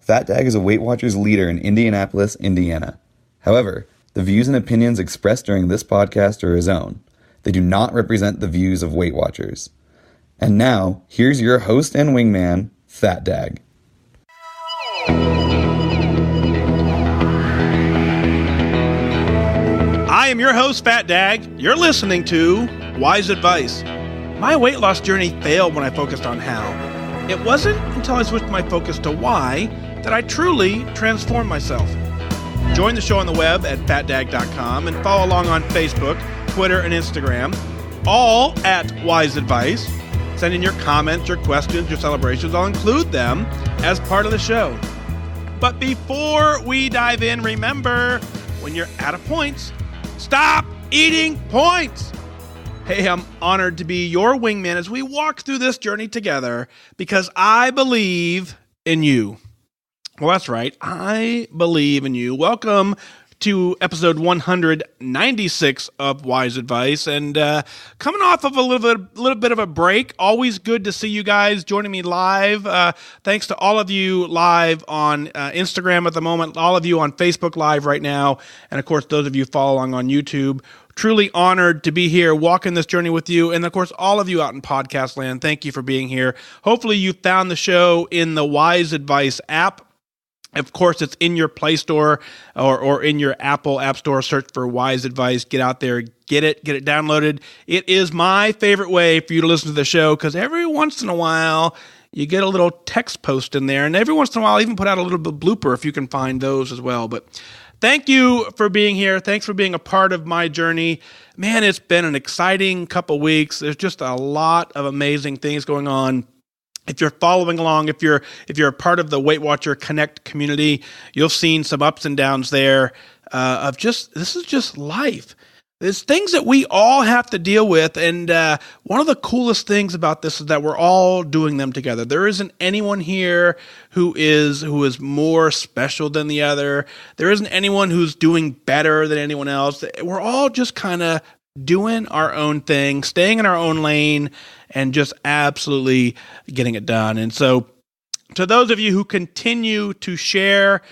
Fat Dag is a Weight Watchers leader in Indianapolis, Indiana. However, the views and opinions expressed during this podcast are his own. They do not represent the views of Weight Watchers. And now, here's your host and wingman, Fat Dag. I am your host, Fat Dag. You're listening to Wise Advice. My weight loss journey failed when I focused on how. It wasn't until I switched my focus to why that I truly transformed myself. Join the show on the web at fatdag.com and follow along on Facebook, Twitter, and Instagram, all at Wise Advice. Send in your comments, your questions, your celebrations. I'll include them as part of the show. But before we dive in, remember, when you're out of points, stop eating points. Hey, I'm honored to be your wingman as we walk through this journey together because I believe in you. Well, that's right. I believe in you. Welcome to episode 196 of Wise Advice, and coming off of a little bit of a break. Always good to see you guys joining me live. Thanks to all of you live on Instagram at the moment, all of you on Facebook Live right now, and of course those of you follow along on YouTube. Truly honored to be here, walking this journey with you, and of course all of you out in podcast land. Thank you for being here. Hopefully you found the show in the Wise Advice app. Of course, it's in your Play Store or in your Apple App Store. Search for Wise Advice. Get out there, get it downloaded. It is my favorite way for you to listen to the show because every once in a while, you get a little text post in there. And every once in a while, I even put out a little bit blooper if you can find those as well. But thank you for being here. Thanks for being a part of my journey. Man, it's been an exciting couple weeks. There's just a lot of amazing things going on. If you're following along, if you're a part of the Weight Watcher Connect community, you've seen some ups and downs there this is just life. There's things that we all have to deal with, and one of the coolest things about this is that we're all doing them together. There isn't anyone here who is more special than the other. There isn't anyone who's doing better than anyone else. We're all just kind of doing our own thing, staying in our own lane, and just absolutely getting it done. And so to those of you who continue to share,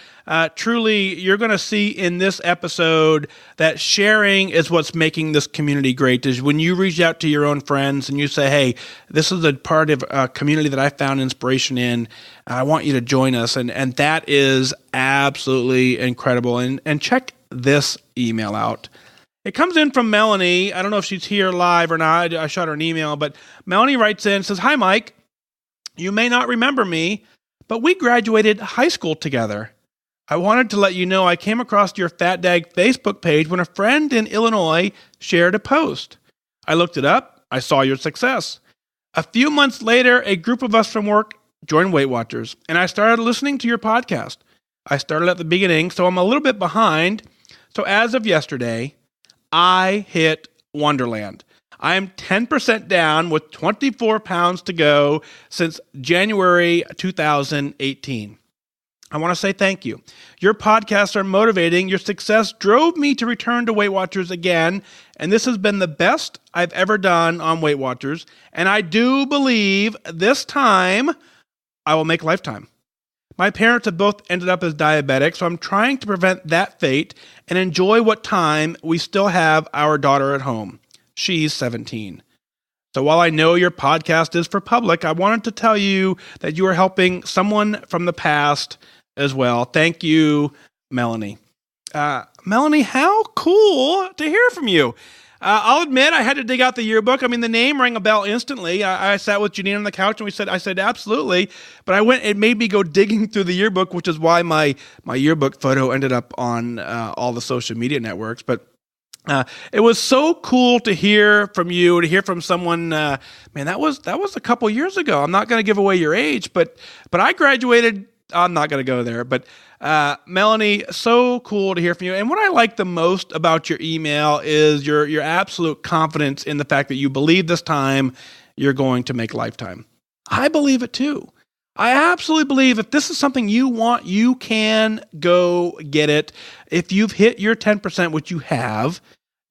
truly, you're going to see in this episode that sharing is what's making this community great. Is when you reach out to your own friends and you say, hey, this is a part of a community that I found inspiration in. I want you to join us. And that is absolutely incredible. And check this email out. It comes in from Melanie. I don't know if she's here live or not. I shot her an email, but Melanie writes in, says, hi, Mike. You may not remember me, but we graduated high school together. I wanted to let you know I came across your Fat Dag Facebook page when a friend in Illinois shared a post. I looked it up. I saw your success. A few months later, a group of us from work joined Weight Watchers, and I started listening to your podcast. I started at the beginning, so I'm a little bit behind. So as of yesterday, I hit Wonderland. I am 10% down with 24 pounds to go since January 2018. I want to say thank you. Your podcasts are motivating. Your success drove me to return to Weight Watchers again, and this has been the best I've ever done on Weight Watchers, and I do believe this time I will make lifetime. My parents have both ended up as diabetics, so I'm trying to prevent that fate and enjoy what time we still have our daughter at home. She's 17. So while I know your podcast is for public, I wanted to tell you that you are helping someone from the past as well. Thank you, Melanie. Melanie, how cool to hear from you. I'll admit I had to dig out the yearbook. I mean, the name rang a bell instantly. I sat with Janine on the couch and I said, absolutely. But it made me go digging through the yearbook, which is why my yearbook photo ended up on all the social media networks. But it was so cool to hear from you, to hear from someone, man, that was a couple years ago. I'm not going to give away your age, but I graduated. I'm not going to go there, but Melanie, so cool to hear from you. And what I like the most about your email is your absolute confidence in the fact that you believe this time you're going to make lifetime. I believe it too. I absolutely believe if this is something you want, you can go get it. If you've hit your 10%, which you have,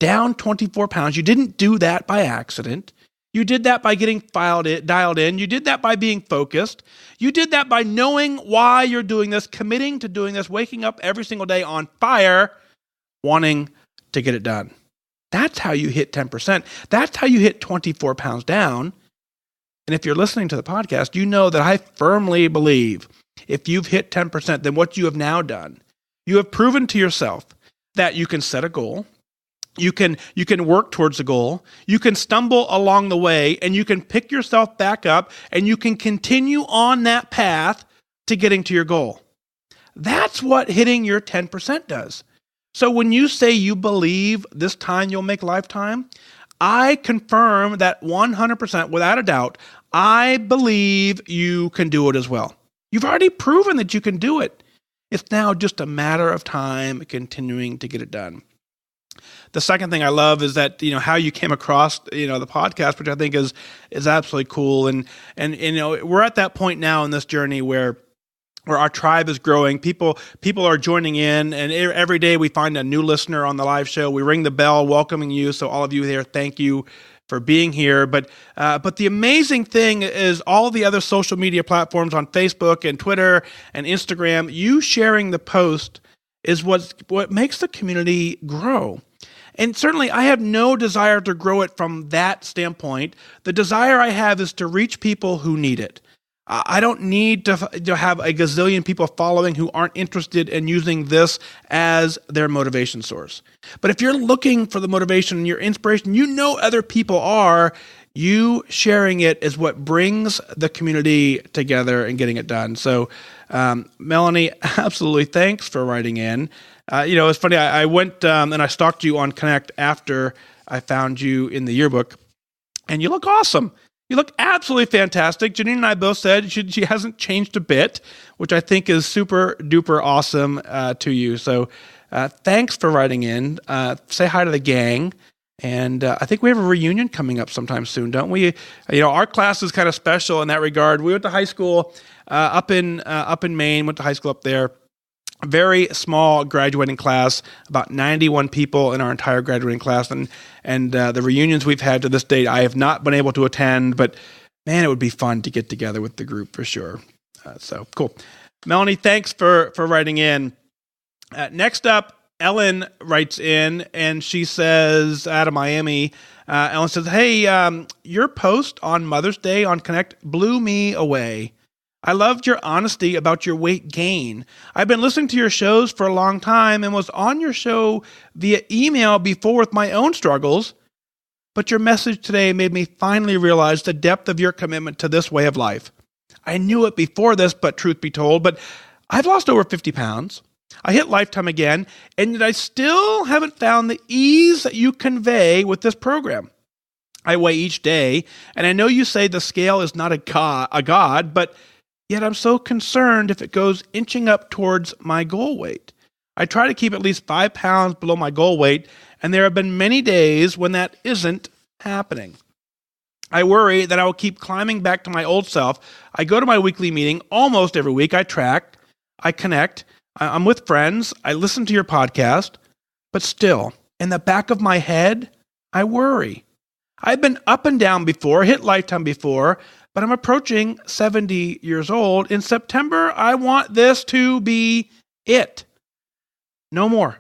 down 24 pounds, you didn't do that by accident. You did that by getting dialed in. You did that by being focused. You did that by knowing why you're doing this, committing to doing this, waking up every single day on fire, wanting to get it done. That's how you hit 10%. That's how you hit 24 pounds down. And if you're listening to the podcast, you know that I firmly believe if you've hit 10%, then what you have now done, you have proven to yourself that you can set a goal. You can work towards the goal. You can stumble along the way, and you can pick yourself back up, and you can continue on that path to getting to your goal. That's what hitting your 10% does. So when you say you believe this time you'll make lifetime, I confirm that 100%, without a doubt, I believe you can do it as well. You've already proven that you can do it. It's now just a matter of time continuing to get it done. The second thing I love is that, how you came across, the podcast, which I think is absolutely cool. And we're at that point now in this journey where our tribe is growing. People are joining in, and every day we find a new listener on the live show. We ring the bell welcoming you. So all of you there, thank you for being here. But the amazing thing is all the other social media platforms on Facebook and Twitter and Instagram, you sharing the post is what makes the community grow. And certainly I have no desire to grow it from that standpoint. The desire I have is to reach people who need it. I don't need to have a gazillion people following who aren't interested in using this as their motivation source. But if you're looking for the motivation and your inspiration, other people are, you sharing it is what brings the community together and getting it done. So, Melanie, absolutely thanks for writing in. It's funny, I went and I stalked you on Connect after I found you in the yearbook, and you look awesome. You look absolutely fantastic. Janine and I both said she hasn't changed a bit, which I think is super duper awesome to you. So thanks for writing in. Say hi to the gang. And I think we have a reunion coming up sometime soon, don't we? Our class is kind of special in that regard. We went to high school up in Maine, went to high school up there. A very small graduating class, about 91 people in our entire graduating class. And the reunions we've had to this date, I have not been able to attend, but man, it would be fun to get together with the group for sure. So cool. Melanie, thanks for writing in. Next up, Ellen writes in, and she says, out of Miami, Ellen says, hey, your post on Mother's Day on Connect blew me away. I loved your honesty about your weight gain. I've been listening to your shows for a long time and was on your show via email before with my own struggles, but your message today made me finally realize the depth of your commitment to this way of life. I knew it before this, but truth be told, but I've lost over 50 pounds. I hit lifetime again, and yet I still haven't found the ease that you convey with this program. I weigh each day, and I know you say the scale is not a god, but yet I'm so concerned if it goes inching up towards my goal weight. I try to keep at least 5 pounds below my goal weight, and there have been many days when that isn't happening. I worry that I will keep climbing back to my old self. I go to my weekly meeting almost every week. I track, I connect, I'm with friends, I listen to your podcast, but still, in the back of my head, I worry. I've been up and down before, hit lifetime before, but I'm approaching 70 years old. In September, I want this to be it. No more.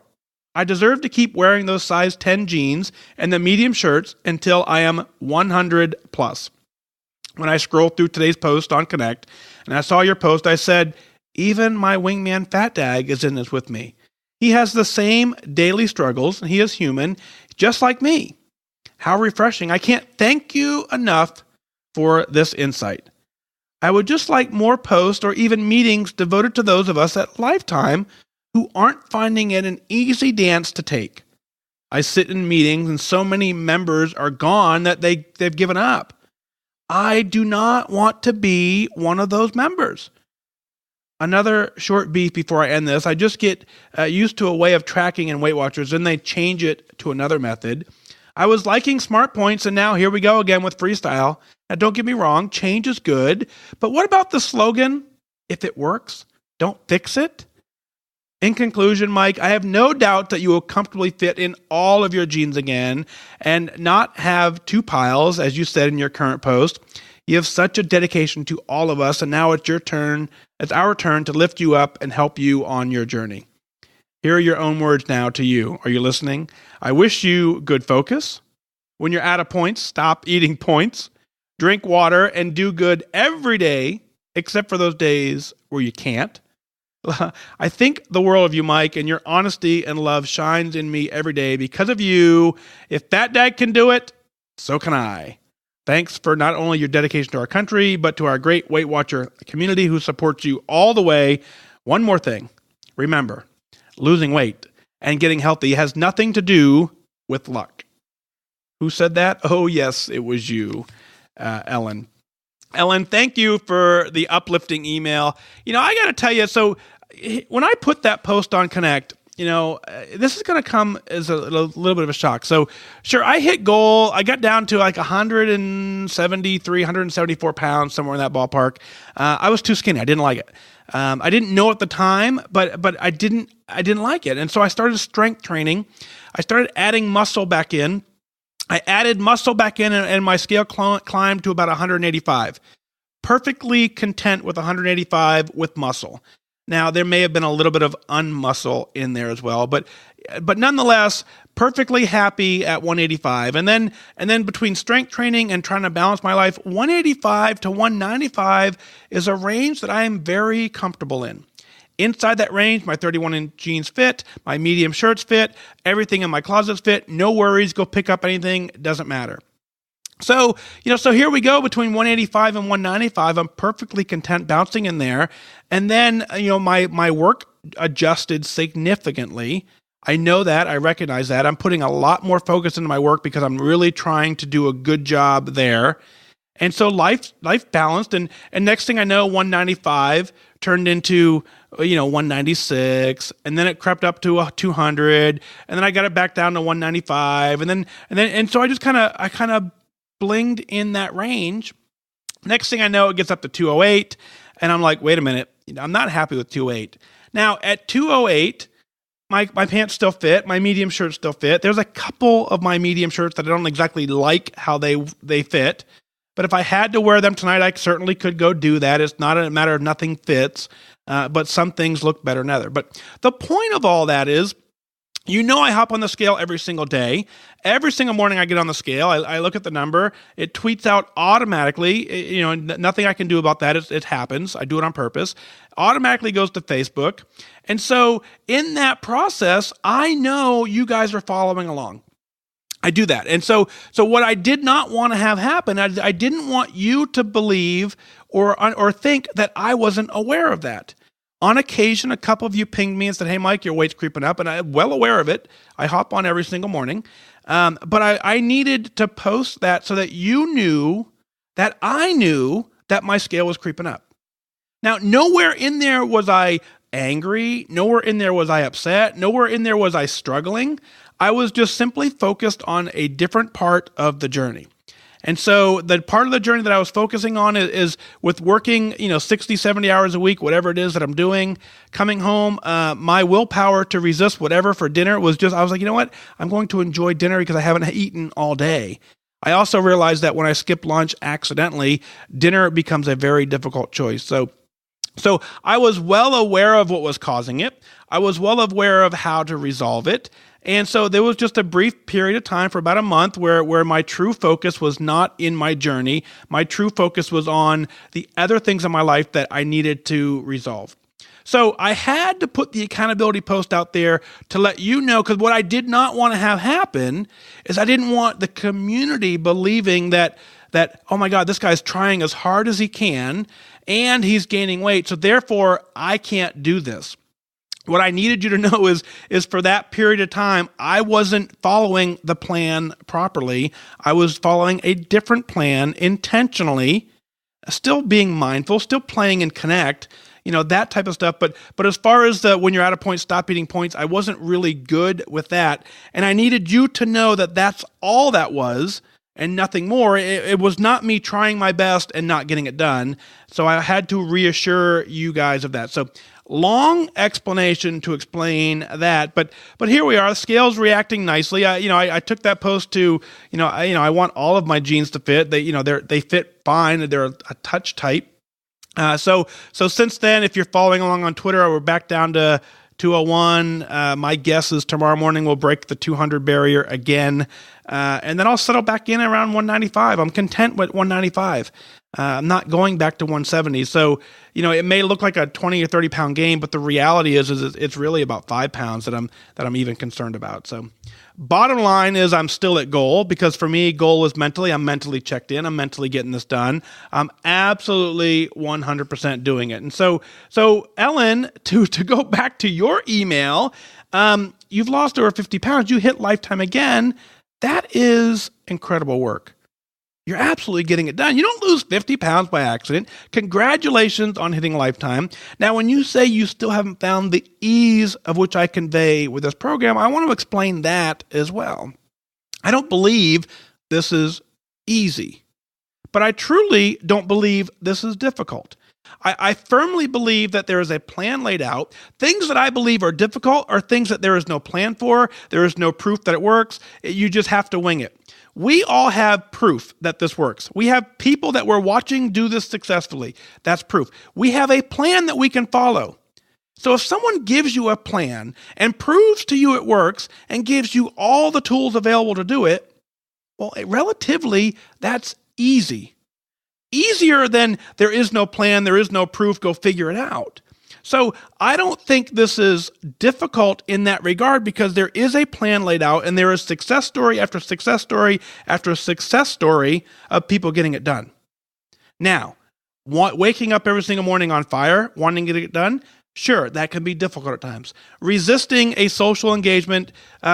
I deserve to keep wearing those size 10 jeans and the medium shirts until I am 100 plus. When I scrolled through today's post on Connect and I saw your post, I said, even my wingman Fat Dag is in this with me. He has the same daily struggles, and he is human, just like me. How refreshing. I can't thank you enough for this insight. I would just like more posts or even meetings devoted to those of us at Lifetime who aren't finding it an easy dance to take. I sit in meetings and so many members are gone that they've given up. I do not want to be one of those members. Another short beef before I end this. I just get used to a way of tracking in Weight Watchers, and they change it to another method. I was liking Smart Points, and now here we go again with freestyle. Now, don't get me wrong, change is good, but what about the slogan, if it works, don't fix it? In conclusion, Mike, I have no doubt that you will comfortably fit in all of your jeans again and not have two piles, as you said in your current post. You have such a dedication to all of us, and now it's your turn. It's our turn to lift you up and help you on your journey. Here are your own words now to you. Are you listening? I wish you good focus. When you're out of points, stop eating points. Drink water and do good every day, except for those days where you can't. I think the world of you, Mike, and your honesty and love shines in me every day because of you. If Fat Dad can do it, so can I. Thanks for not only your dedication to our country, but to our great Weight Watcher community who supports you all the way. One more thing. Remember, losing weight and getting healthy has nothing to do with luck. Who said that? Oh, yes, it was you, Ellen. Ellen, thank you for the uplifting email. I got to tell you, so when I put that post on Connect, this is going to come as a little bit of a shock. So sure, I hit goal. I got down to like 173, 174 pounds, somewhere in that ballpark. I was too skinny. I didn't like it. I didn't know at the time, but I didn't like it. And so I started strength training. I started adding muscle back in. I added muscle back in and my scale climbed to about 185. Perfectly content with 185 with muscle. Now, there may have been a little bit of unmuscle in there as well, but nonetheless, perfectly happy at 185. And then between strength training and trying to balance my life, 185 to 195 is a range that I am very comfortable in. Inside that range, my 31-inch jeans fit, my medium shirts fit, everything in my closets fit. No worries, go pick up anything, it doesn't matter. So here we go between 185 and 195. I'm perfectly content bouncing in there. And then, my work adjusted significantly. I know that, I recognize that. I'm putting a lot more focus into my work because I'm really trying to do a good job there. And so life balanced. And next thing I know, 195 turned into 196, and then it crept up to 200, and then I got it back down to 195, and so I kind of blinged in that range. Next thing I know, it gets up to 208, and I'm like, wait a minute, I'm not happy with 208. Now at 208, my pants still fit, my medium shirts still fit. There's a couple of my medium shirts that I don't exactly like how they fit, but if I had to wear them tonight, I certainly could go do that. It's not a matter of nothing fits. But some things look better than others. But the point of all that is, I hop on the scale every single day. Every single morning I get on the scale. I look at the number. It tweets out automatically. Nothing I can do about that. It happens. I do it on purpose. Automatically goes to Facebook. And so in that process, I know you guys are following along. I do that. And so what I did not want to have happen, I didn't want you to believe or think that I wasn't aware of that. On occasion, a couple of you pinged me and said, hey, Mike, your weight's creeping up. And I'm well aware of it. I hop on every single morning. But I needed to post that so that you knew that I knew that my scale was creeping up. Now, nowhere in there was I angry. Nowhere in there was I upset. Nowhere in there was I struggling. I was just simply focused on a different part of the journey. And so the part of the journey that I was focusing on is with working, 60, 70 hours a week, whatever it is that I'm doing, coming home, my willpower to resist whatever for dinner was I was like, you know what? I'm going to enjoy dinner because I haven't eaten all day. I also realized that when I skip lunch accidentally, dinner becomes a very difficult choice. So I was well aware of what was causing it. I was well aware of how to resolve it. And so there was just a brief period of time for about a month where my true focus was not in my journey. My true focus was on the other things in my life that I needed to resolve. So I had to put the accountability post out there to let you know, because what I did not want to have happen is I didn't want the community believing that, oh my God, this guy's trying as hard as he can and he's gaining weight, so therefore I can't do this. What I needed you to know is for that period of time, I wasn't following the plan properly. I was following a different plan intentionally, still being mindful, still playing in Connect, that type of stuff. But as far as when you're out of points, stop eating points, I wasn't really good with that. And I needed you to know that that's all that was. and nothing more. It was not me trying my best and not getting it done. So I had to reassure you guys of that. So long explanation to explain that, but here we are. The scale's reacting nicely. I took that post to, I want all of my jeans to fit. They fit fine. They're a touch tight. So since then, if you're following along on Twitter, we're back down to 201. My guess is tomorrow morning we'll break the 200 barrier again. And then I'll settle back in around 195. I'm content with 195. I'm not going back to 170. So, it may look like a 20 or 30 pound gain, but the reality is it's really about 5 pounds that I'm even concerned about. So bottom line is I'm still at goal, because for me, goal is I'm mentally checked in. I'm mentally getting this done. I'm absolutely 100% doing it. And so Ellen, to go back to your email, you've lost over 50 pounds. You hit lifetime again. That is incredible work. You're absolutely getting it done. You don't lose 50 pounds by accident. Congratulations on hitting lifetime. Now, when you say you still haven't found the ease of which I convey with this program, I want to explain that as well. I don't believe this is easy, but I truly don't believe this is difficult. I firmly believe that there is a plan laid out. Things that I believe are difficult are things that there is no plan for. There is no proof that it works. You just have to wing it. We all have proof that this works. We have people that we're watching do this successfully. That's proof. We have a plan that we can follow. So if someone gives you a plan and proves to you it works and gives you all the tools available to do it, well, relatively, that's easy. Easier than there is no plan, there is no proof, go figure it out. So I don't think this is difficult in that regard, because there is a plan laid out and there is success story after success story after success story of people getting it done. Now, waking up every single morning on fire, wanting to get it done, sure, that can be difficult at times. Resisting a social engagement,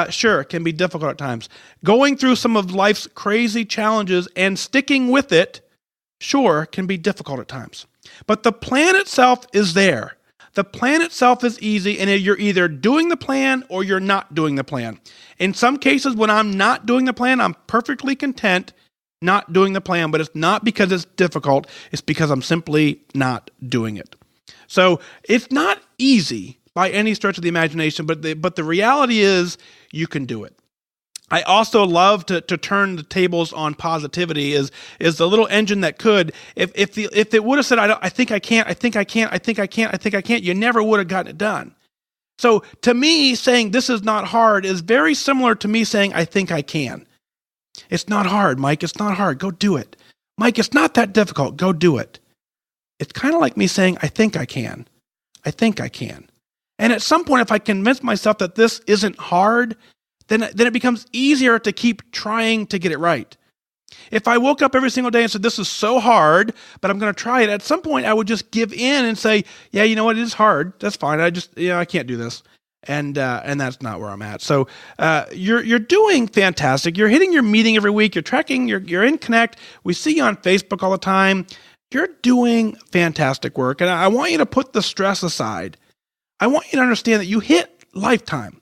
sure, can be difficult at times. Going through some of life's crazy challenges and sticking with it, sure, can be difficult at times. But the plan itself is there. The plan itself is easy, and you're either doing the plan or you're not doing the plan. In some cases, when I'm not doing the plan, I'm perfectly content not doing the plan, but it's not because it's difficult. It's because I'm simply not doing it. So it's not easy by any stretch of the imagination, but the reality is you can do it. I also love to turn the tables on positivity. Is the little engine that could, if it would have said, I think I can't, you never would have gotten it done. So to me, saying this is not hard is very similar to me saying, I think I can. It's not hard, Mike. It's not hard. Go do it. Mike, it's not that difficult. Go do it. It's kind of like me saying, I think I can. I think I can. And at some point, if I convince myself that this isn't hard, then it becomes easier to keep trying to get it right. If I woke up every single day and said, this is so hard, but I'm going to try it, at some point I would just give in and say, yeah, you know what, it is hard. That's fine. I can't do this. And that's not where I'm at. So you're doing fantastic. You're hitting your meeting every week. You're tracking. You're in Connect. We see you on Facebook all the time. You're doing fantastic work. And I want you to put the stress aside. I want you to understand that you hit lifetime.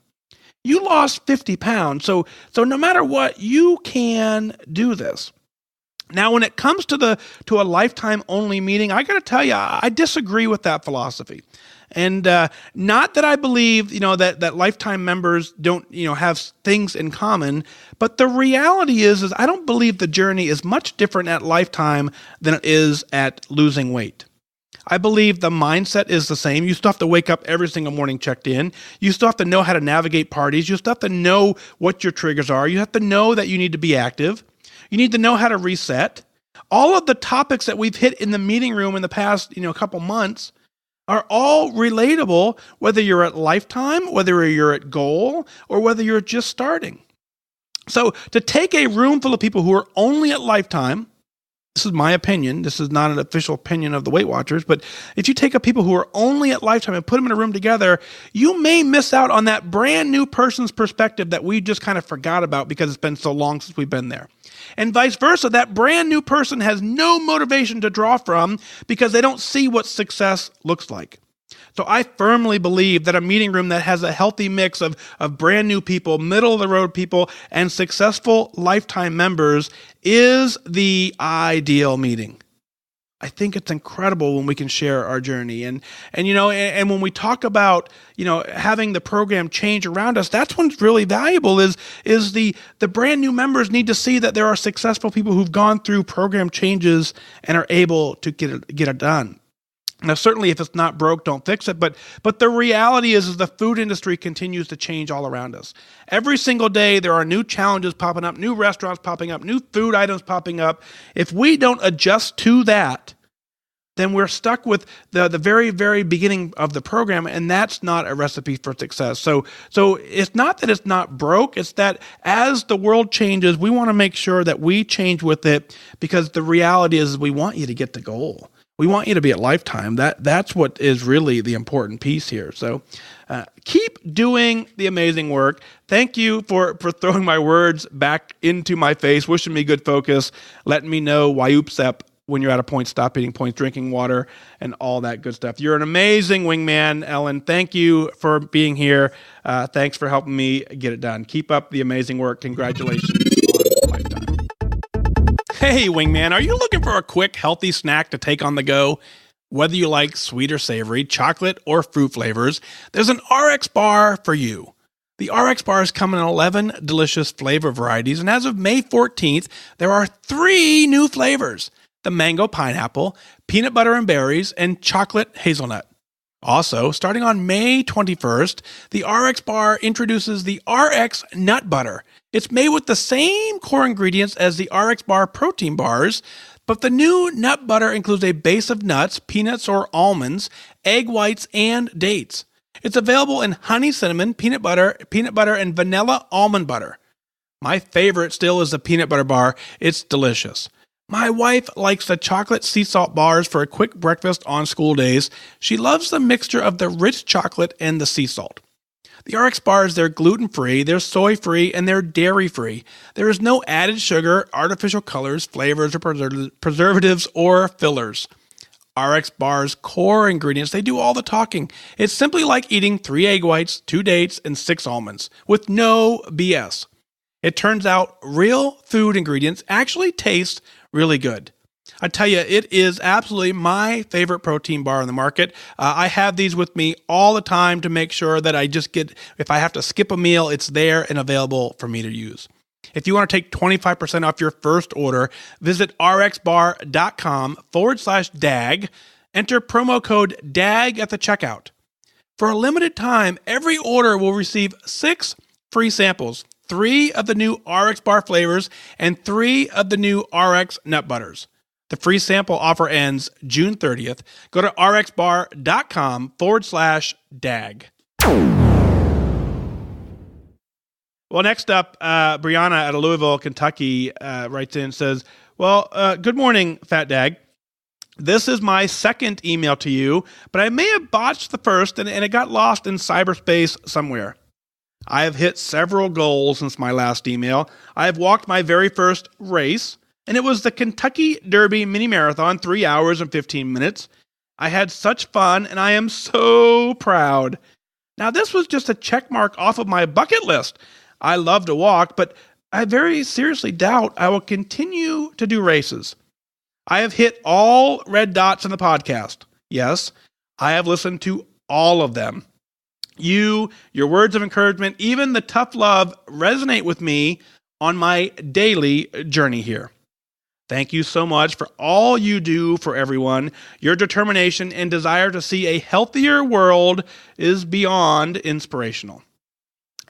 You lost 50 pounds. So no matter what, you can do this. Now, when it comes to a lifetime only meeting, I got to tell you, I disagree with that philosophy. And not that I believe, that lifetime members don't, have things in common, but the reality is I don't believe the journey is much different at lifetime than it is at losing weight. I believe the mindset is the same. You still have to wake up every single morning checked in. You still have to know how to navigate parties. You still have to know what your triggers are. You have to know that you need to be active. You need to know how to reset. All of the topics that we've hit in the meeting room in the past, couple months are all relatable, whether you're at lifetime, whether you're at goal, or whether you're just starting. So to take a room full of people who are only at lifetime, this is my opinion. This is not an official opinion of the Weight Watchers, but if you take people who are only at lifetime and put them in a room together, you may miss out on that brand new person's perspective that we just kind of forgot about because it's been so long since we've been there. And vice versa, that brand new person has no motivation to draw from because they don't see what success looks like. So I firmly believe that a meeting room that has a healthy mix of brand new people, middle of the road people, and successful lifetime members is the ideal meeting. I think it's incredible when we can share our journey. And when we talk about, having the program change around us, that's what's really valuable is the brand new members need to see that there are successful people who've gone through program changes and are able to get it done. Now, certainly if it's not broke, don't fix it. But the reality is the food industry continues to change all around us. Every single day, there are new challenges popping up, new restaurants popping up, new food items popping up. If we don't adjust to that, then we're stuck with the very, very beginning of the program, and that's not a recipe for success. So it's not that it's not broke, it's that as the world changes, we want to make sure that we change with it, because the reality is we want you to get the goal. We want you to be at lifetime. That's what is really the important piece here. So keep doing the amazing work. Thank you for throwing my words back into my face, wishing me good focus, letting me know why oopsep when you're at a point, stop eating points, drinking water, and all that good stuff. You're an amazing wingman, Ellen. Thank you for being here. Thanks for helping me get it done. Keep up the amazing work. Congratulations on lifetime. Hey, wingman, are you looking for a quick, healthy snack to take on the go? Whether you like sweet or savory, chocolate or fruit flavors, there's an RX bar for you. The RX bars come in 11 delicious flavor varieties, and as of May 14th, there are 3 new flavors: the mango pineapple, peanut butter and berries, and chocolate hazelnut. Also, starting on May 21st, the RX bar introduces the RX nut butter. It's made with the same core ingredients as the RX bar protein bars, but the new nut butter includes a base of nuts, peanuts or almonds, egg whites, and dates. It's available in honey cinnamon, peanut butter, and vanilla almond butter. My favorite still is the peanut butter bar. It's delicious. My wife likes the chocolate sea salt bars for a quick breakfast on school days. She loves the mixture of the rich chocolate and the sea salt. The RX bars, they're gluten-free, they're soy-free, and they're dairy-free. There is no added sugar, artificial colors, flavors, or preservatives, or fillers. RX bars' core ingredients, they do all the talking. It's simply like eating 3 egg whites, 2 dates, and 6 almonds, with no BS. It turns out real food ingredients actually taste really good. I tell you, it is absolutely my favorite protein bar on the market. I have these with me all the time to make sure that I just get, if I have to skip a meal, it's there and available for me to use. If you want to take 25% off your first order, visit rxbar.com/DAG. Enter promo code DAG at the checkout. For a limited time, every order will receive 6 free samples, 3 of the new RX bar flavors, and 3 of the new RX nut butters. The free sample offer ends June 30th. Go to rxbar.com/DAG. Well, next up, Brianna out of Louisville, Kentucky, writes in and says, good morning, Fat Dag. This is my second email to you, but I may have botched the first and it got lost in cyberspace somewhere. I have hit several goals since my last email. I have walked my very first race, and it was the Kentucky Derby Mini Marathon, 3 hours and 15 minutes. I had such fun, and I am so proud. Now, this was just a check mark off of my bucket list. I love to walk, but I very seriously doubt I will continue to do races. I have hit all red dots in the podcast. Yes, I have listened to all of them. Your words of encouragement, even the tough love resonate with me on my daily journey here. Thank you so much for all you do for everyone. Your determination and desire to see a healthier world is beyond inspirational.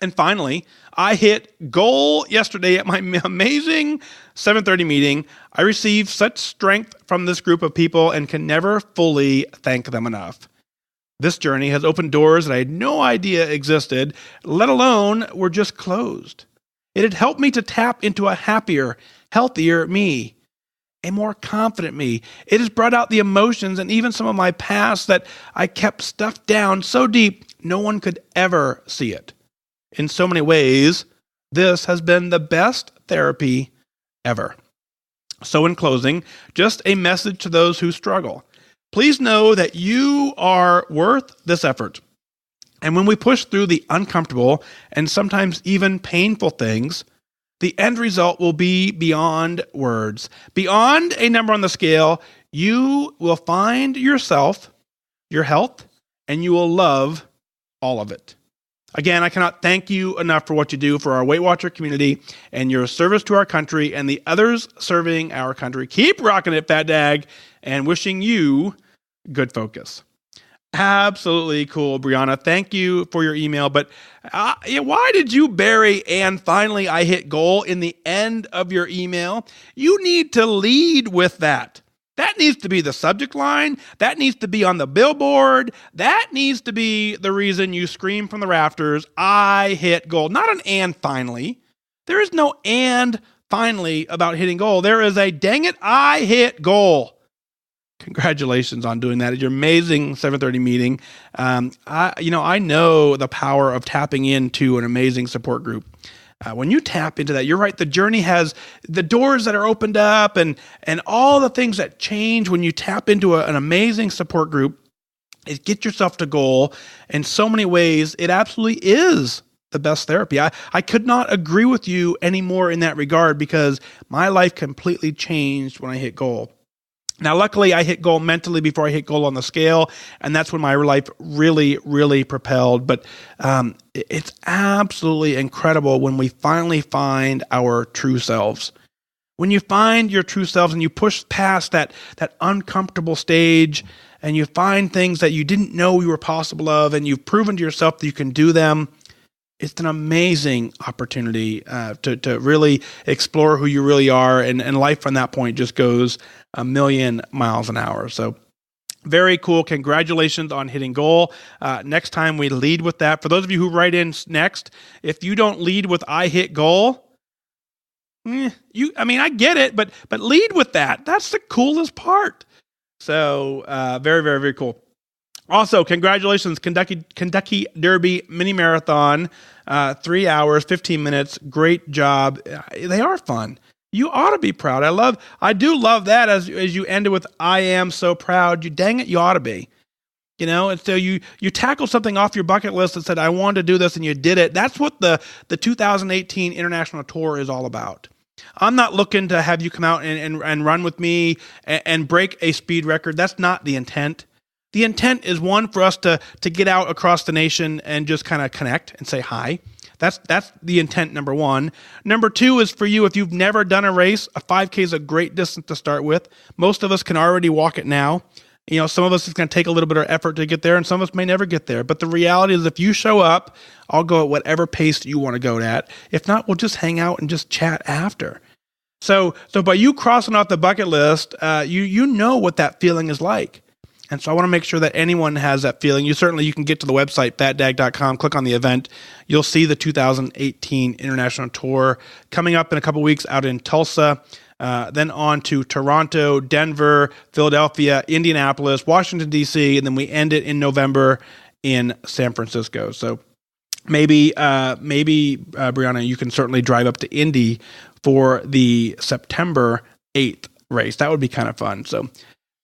And finally, I hit goal yesterday at my amazing 7:30 meeting. I received such strength from this group of people and can never fully thank them enough. This journey has opened doors that I had no idea existed, let alone were just closed. It had helped me to tap into a happier, healthier me, a more confident me. It has brought out the emotions and even some of my past that I kept stuffed down so deep no one could ever see it. In so many ways, this has been the best therapy ever. So in closing, just a message to those who struggle. Please know that you are worth this effort. And when we push through the uncomfortable and sometimes even painful things, the end result will be beyond words. Beyond a number on the scale, you will find yourself, your health, and you will love all of it. Again, I cannot thank you enough for what you do for our Weight Watcher community and your service to our country and the others serving our country. Keep rocking it, Fat Dag, and wishing you good focus. Absolutely cool, Brianna. Thank you for your email. But why did you bury "and finally I hit goal" in the end of your email? You need to lead with that. That needs to be the subject line. That needs to be on the billboard. That needs to be the reason you scream from the rafters, "I hit goal." Not an "and finally." There is no "and finally" about hitting goal. There is a "dang it, I hit goal." Congratulations on doing that at your amazing 7:30 meeting. I know the power of tapping into an amazing support group. When you tap into that, you're right. The journey has the doors that are opened up and all the things that change when you tap into an amazing support group. Is get yourself to goal. In so many ways, it absolutely is the best therapy. I could not agree with you anymore in that regard because my life completely changed when I hit goal. Now, luckily, I hit goal mentally before I hit goal on the scale, and that's when my life really, really propelled. But it's absolutely incredible when we finally find our true selves. When you find your true selves and you push past that uncomfortable stage and you find things that you didn't know you were possible of and you've proven to yourself that you can do them, it's an amazing opportunity to really explore who you really are. And life from that point just goes a million miles an hour. So very cool. Congratulations on hitting goal. Next time we lead with that. For those of you who write in next, if you don't lead with "I hit goal," I get it, but lead with that. That's the coolest part. So very, very, very cool. Also, congratulations, Kentucky Derby Mini Marathon, 3 hours, 15 minutes. Great job. They are fun. You ought to be proud. I do love that as you ended with "I am so proud." Dang it, you ought to be. And so you tackle something off your bucket list and said, "I wanted to do this," and you did it. That's what the 2018 International Tour is all about. I'm not looking to have you come out and run with me and break a speed record. That's not the intent. The intent is, one, for us to get out across the nation and just kind of connect and say hi. That's the intent, number one. Number two is for you, if you've never done a race, a 5K is a great distance to start with. Most of us can already walk it now. Some of us it's going to take a little bit of effort to get there, and some of us may never get there. But the reality is, if you show up, I'll go at whatever pace you want to go at. If not, we'll just hang out and just chat after. So by you crossing off the bucket list, you know what that feeling is like. And so I want to make sure that anyone has that feeling. You can get to the website, fatdag.com, click on the event. You'll see the 2018 International Tour coming up in a couple weeks out in Tulsa, then on to Toronto, Denver, Philadelphia, Indianapolis, Washington, D.C., and then we end it in November in San Francisco. So maybe Brianna, you can certainly drive up to Indy for the September 8th race. That would be kind of fun. So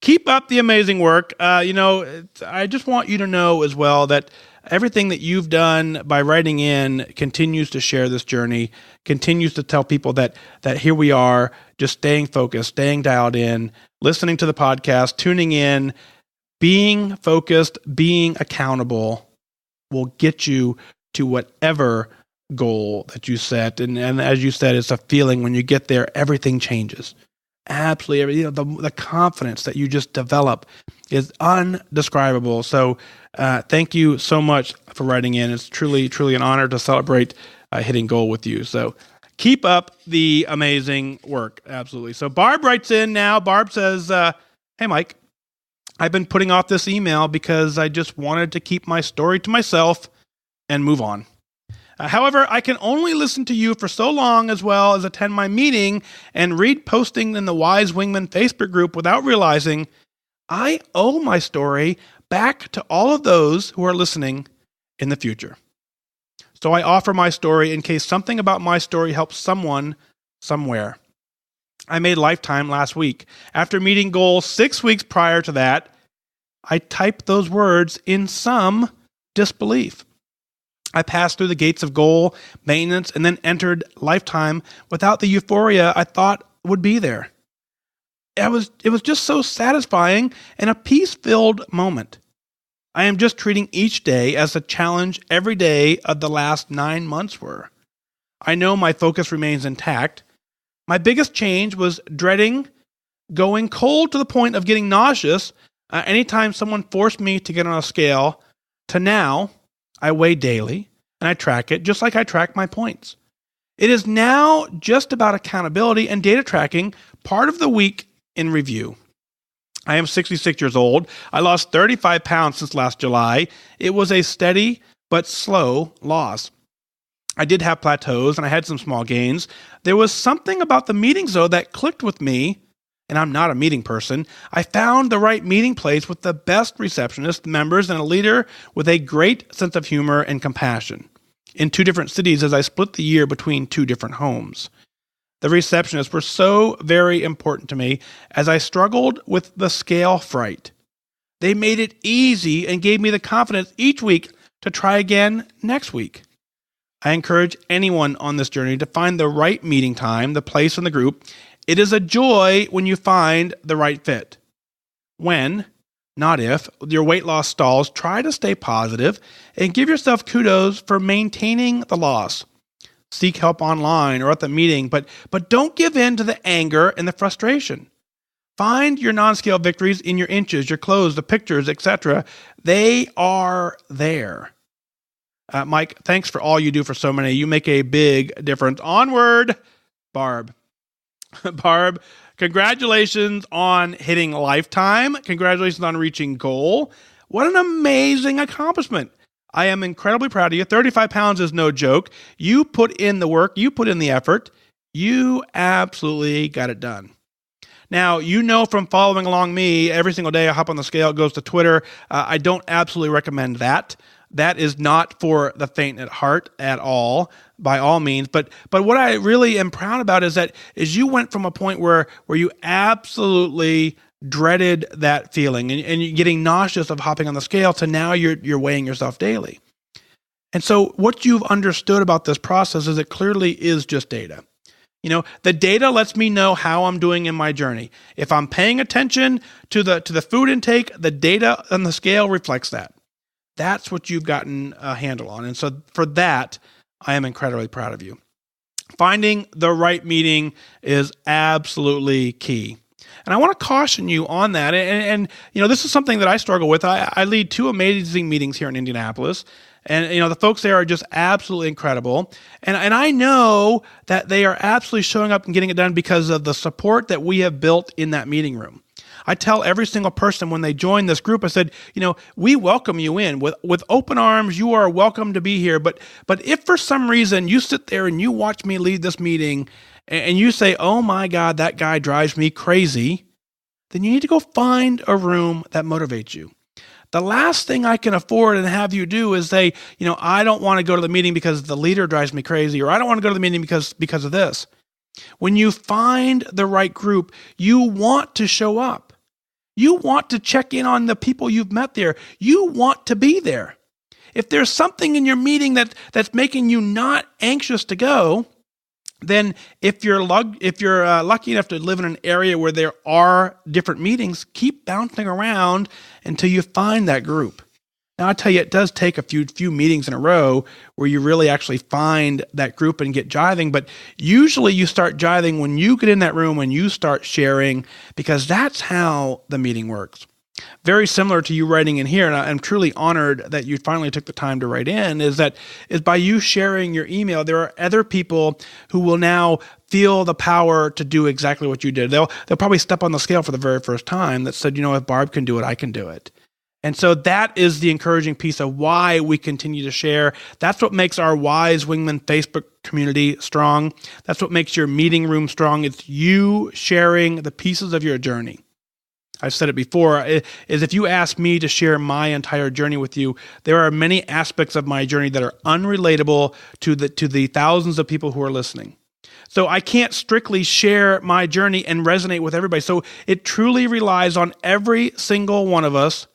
keep up the amazing work. I just want you to know as well that everything that you've done by writing in continues to share this journey, continues to tell people that here we are, just staying focused, staying dialed in, listening to the podcast, tuning in, being focused, being accountable will get you to whatever goal that you set. And as you said, it's a feeling when you get there, everything changes. Absolutely. The confidence that you just develop is undescribable. So thank you so much for writing in. It's truly, truly an honor to celebrate hitting goal with you. So keep up the amazing work. Absolutely. So Barb writes in now. Barb says, hey, Mike, I've been putting off this email because I just wanted to keep my story to myself and move on. However, I can only listen to you for so long, as well as attend my meeting and read posting in the Wise Wingman Facebook group without realizing I owe my story back to all of those who are listening in the future. So I offer my story in case something about my story helps someone somewhere. I made Lifetime last week. After meeting goal 6 weeks prior to that, I typed those words in some disbelief. I passed through the gates of goal, maintenance, and then entered lifetime without the euphoria I thought would be there. It was just so satisfying and a peace-filled moment. I am just treating each day as a challenge every day of the last 9 months were. I know my focus remains intact. My biggest change was dreading going cold to the point of getting nauseous anytime someone forced me to get on a scale, to now I weigh daily and I track it just like I track my points. It is now just about accountability and data tracking, part of the week in review. I am 66 years old. I lost 35 pounds since last July. It was a steady but slow loss. I did have plateaus and I had some small gains. There was something about the meetings though that clicked with me, and I'm not a meeting person. I found the right meeting place with the best receptionist, members, and a leader with a great sense of humor and compassion in 2 different cities as I split the year between 2 different homes. The receptionists were so very important to me as I struggled with the scale fright. They made it easy and gave me the confidence each week to try again next week. I encourage anyone on this journey to find the right meeting time, the place, and the group. It is a joy when you find the right fit. When, not if, your weight loss stalls, try to stay positive and give yourself kudos for maintaining the loss. Seek help online or at the meeting, but don't give in to the anger and the frustration. Find your non-scale victories in your inches, your clothes, the pictures, etc. They are there. Mike, thanks for all you do for so many. You make a big difference. Onward, Barb. Barb, congratulations on hitting lifetime. Congratulations on reaching goal. What an amazing accomplishment. I am incredibly proud of you. 35 pounds is no joke. You put in the work. You put in the effort. You absolutely got it done. Now, you know from following along me, every single day I hop on the scale, it goes to Twitter. I don't absolutely recommend that. That is not for the faint at heart at all, by all means. But what I really am proud about is you went from a point where you absolutely dreaded that feeling and you're getting nauseous of hopping on the scale to now you're weighing yourself daily. And so what you've understood about this process is it clearly is just data. You know, the data lets me know how I'm doing in my journey. If I'm paying attention to the food intake, the data on the scale reflects that. That's what you've gotten a handle on. And so for that, I am incredibly proud of you. Finding the right meeting is absolutely key. And I want to caution you on that. And you know, this is something that I struggle with. I lead 2 amazing meetings here in Indianapolis. And, you know, the folks there are just absolutely incredible. And I know that they are absolutely showing up and getting it done because of the support that we have built in that meeting room. I tell every single person when they join this group, I said, you know, we welcome you in with open arms. You are welcome to be here. But if for some reason you sit there and you watch me lead this meeting and you say, oh my God, that guy drives me crazy, then you need to go find a room that motivates you. The last thing I can afford and have you do is say, you know, I don't want to go to the meeting because the leader drives me crazy, or I don't want to go to the meeting because of this. When you find the right group, you want to show up. You want to check in on the people you've met there. You want to be there. If there's something in your meeting that's making you not anxious to go, then if you're lucky enough to live in an area where there are different meetings, keep bouncing around until you find that group. Now, I tell you, it does take a few meetings in a row where you really actually find that group and get jiving. But usually you start jiving when you get in that room, when you start sharing, because that's how the meeting works. Very similar to you writing in here, and I'm truly honored that you finally took the time to write in, is by you sharing your email, there are other people who will now feel the power to do exactly what you did. They'll probably step on the scale for the very first time that said, you know, if Barb can do it, I can do it. And so that is the encouraging piece of why we continue to share. That's what makes our Wise Wingman Facebook community strong. That's what makes your meeting room strong. It's you sharing the pieces of your journey. I've said it before, is if you ask me to share my entire journey with you, there are many aspects of my journey that are unrelatable to the thousands of people who are listening. So I can't strictly share my journey and resonate with everybody. So it truly relies on every single one of us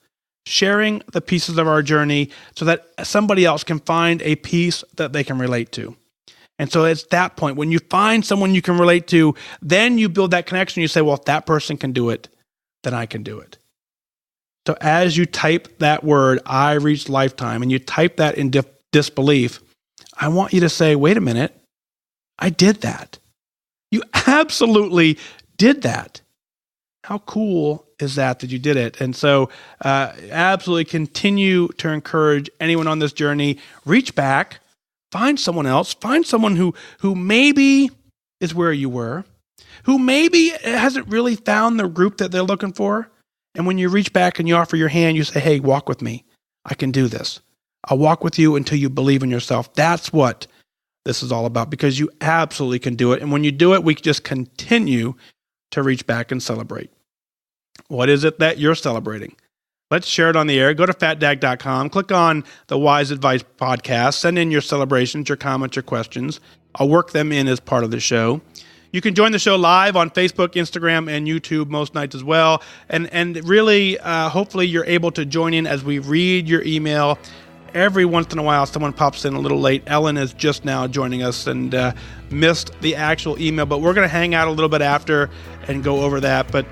sharing the pieces of our journey so that somebody else can find a piece that they can relate to. And so it's that point, when you find someone you can relate to, then you build that connection. You say, well, if that person can do it, then I can do it. So as you type that word, I reached lifetime, and you type that in disbelief, I want you to say, wait a minute, I did that. You absolutely did that. How cool is that you did it? And so absolutely continue to encourage anyone on this journey, reach back, find someone else, find someone who maybe is where you were, who maybe hasn't really found the group that they're looking for. And when you reach back and you offer your hand, you say, hey, walk with me. I can do this. I'll walk with you until you believe in yourself. That's what this is all about, because you absolutely can do it. And when you do it, we just continue to reach back and celebrate. What is it that you're celebrating? Let's share it on the air. Go to fatdag.com, click on the Wise Advice podcast, send in your celebrations, your comments, your questions. I'll work them in as part of the show. You can join the show live on Facebook, Instagram, and YouTube most nights as well. And really, hopefully you're able to join in as we read your email. Every once in a while, someone pops in a little late. Ellen is just now joining us and missed the actual email, but we're going to hang out a little bit after and go over that. But,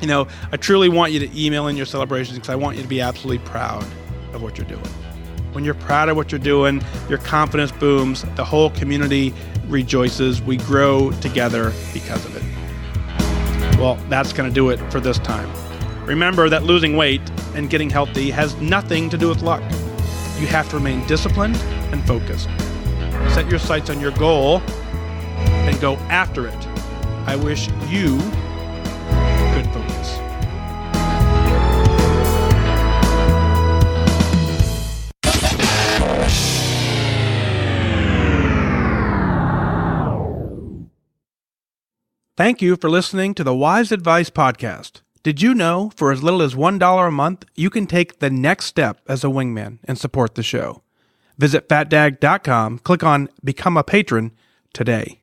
you know, I truly want you to email in your celebrations, because I want you to be absolutely proud of what you're doing. When you're proud of what you're doing, your confidence booms, the whole community rejoices. We grow together because of it. Well, that's going to do it for this time. Remember that losing weight and getting healthy has nothing to do with luck. You have to remain disciplined and focused. Set your sights on your goal and go after it. I wish you good focus. Thank you for listening to the Wise Advice Podcast. Did you know for as little as $1 a month, you can take the next step as a wingman and support the show? Visit fatdag.com, click on Become a Patron today.